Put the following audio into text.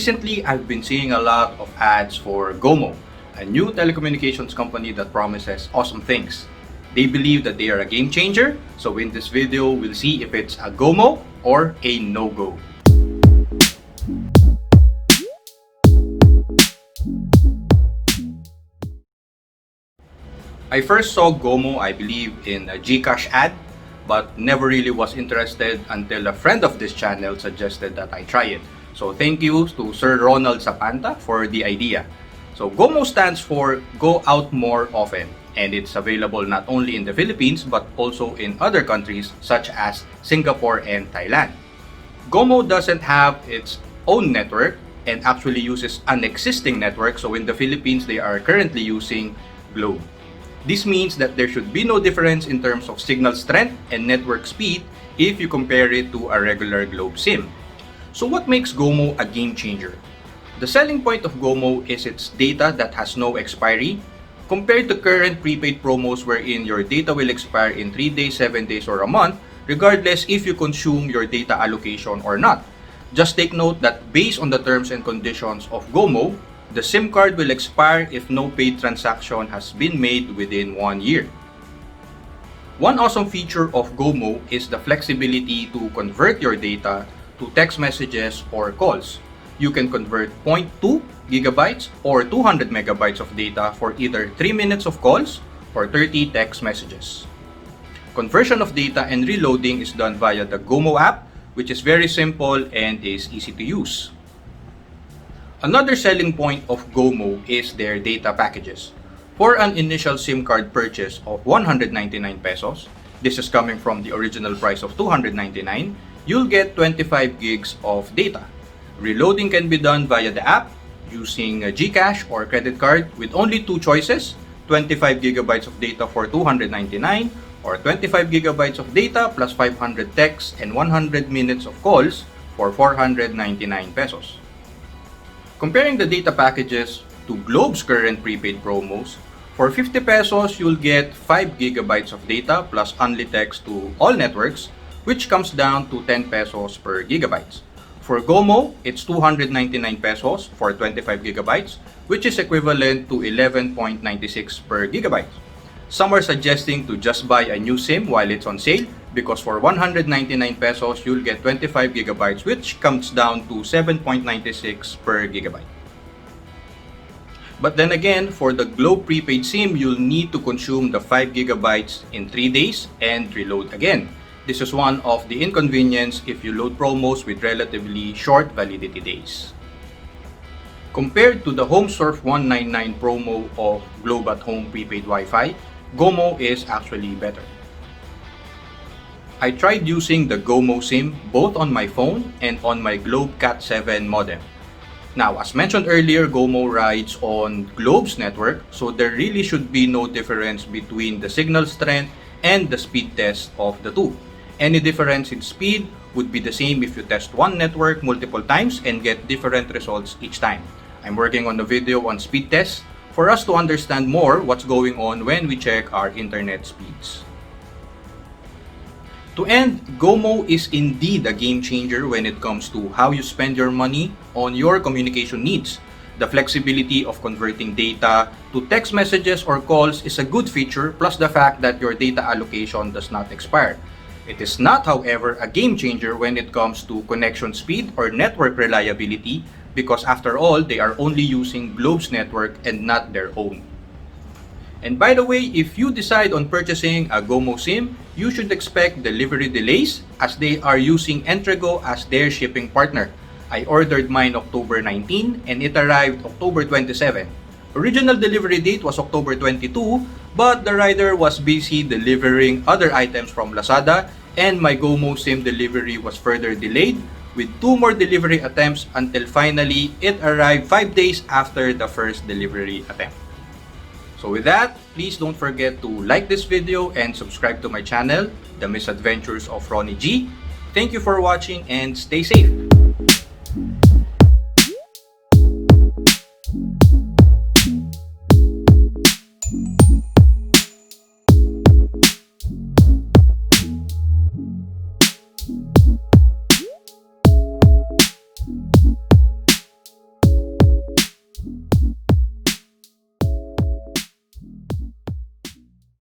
Recently, I've been seeing a lot of ads for GOMO, a new telecommunications company that promises awesome things. They believe that they are a game changer, so in this video, we'll see if it's a GOMO or a no-go. I first saw GOMO, I believe, in a GCash ad, but never really was interested until a friend of this channel suggested that I try it. So thank you to Sir Ronald Zapanta for the idea. So GOMO stands for Go Out More Often, and it's available not only in the Philippines but also in other countries such as Singapore and Thailand. GOMO doesn't have its own network and actually uses an existing network, so in the Philippines they are currently using Globe. This means that there should be no difference in terms of signal strength and network speed if you compare it to a regular Globe SIM. So what makes GOMO a game changer? The selling point of GOMO is its data that has no expiry, compared to current prepaid promos wherein your data will expire in 3 days, 7 days, or a month, regardless if you consume your data allocation or not. Just take note that based on the terms and conditions of GOMO, the SIM card will expire if no paid transaction has been made within 1 year. One awesome feature of GOMO is the flexibility to convert your data to text messages or calls. You can convert 0.2 gigabytes or 200 megabytes of data for either 3 minutes of calls or 30 text messages. Conversion of data and reloading is done via the GOMO app, which is very simple and is easy to use. Another selling point of GOMO is their data packages. For an initial SIM card purchase of 199 pesos, this is coming from the original price of 299, you'll get 25 gigs of data. Reloading can be done via the app using a GCash or credit card with only two choices, 25 gigabytes of data for 299 or 25 gigabytes of data plus 500 texts and 100 minutes of calls for 499 pesos. Comparing the data packages to Globe's current prepaid promos, for 50 pesos, you'll get 5 gigabytes of data plus only text to all networks, which comes down to 10 pesos per gigabyte. For GOMO, it's 299 pesos for 25 gigabytes, which is equivalent to 11.96 per gigabyte. Some are suggesting to just buy a new SIM while it's on sale because for 199 pesos, you'll get 25 gigabytes, which comes down to 7.96 per gigabyte. But then again, for the Globe prepaid SIM, you'll need to consume the 5 gigabytes in 3 days and reload again. This is one of the inconvenience if you load promos with relatively short validity days. Compared to the HomeSurf 199 promo of Globe at Home prepaid Wi-Fi, GOMO is actually better. I tried using the GOMO SIM both on my phone and on my Globe Cat 7 modem. Now, as mentioned earlier, GOMO rides on Globe's network, so there really should be no difference between the signal strength and the speed test of the two. Any difference in speed would be the same if you test one network multiple times and get different results each time. I'm working on a video on speed test for us to understand more what's going on when we check our internet speeds. To end, GOMO is indeed a game changer when it comes to how you spend your money on your communication needs. The flexibility of converting data to text messages or calls is a good feature, plus the fact that your data allocation does not expire. It is not, however, a game changer when it comes to connection speed or network reliability because after all, they are only using Globe's network and not their own. And by the way, if you decide on purchasing a GOMO SIM, you should expect delivery delays as they are using Entrego as their shipping partner. I ordered mine October 19 and it arrived October 27. Original delivery date was October 22, but the rider was busy delivering other items from Lazada and my GOMO SIM delivery was further delayed with 2 more delivery attempts until finally it arrived 5 days after the first delivery attempt. So with that, please don't forget to like this video and subscribe to my channel, The Misadventures of Ronnie G. Thank you for watching and stay safe!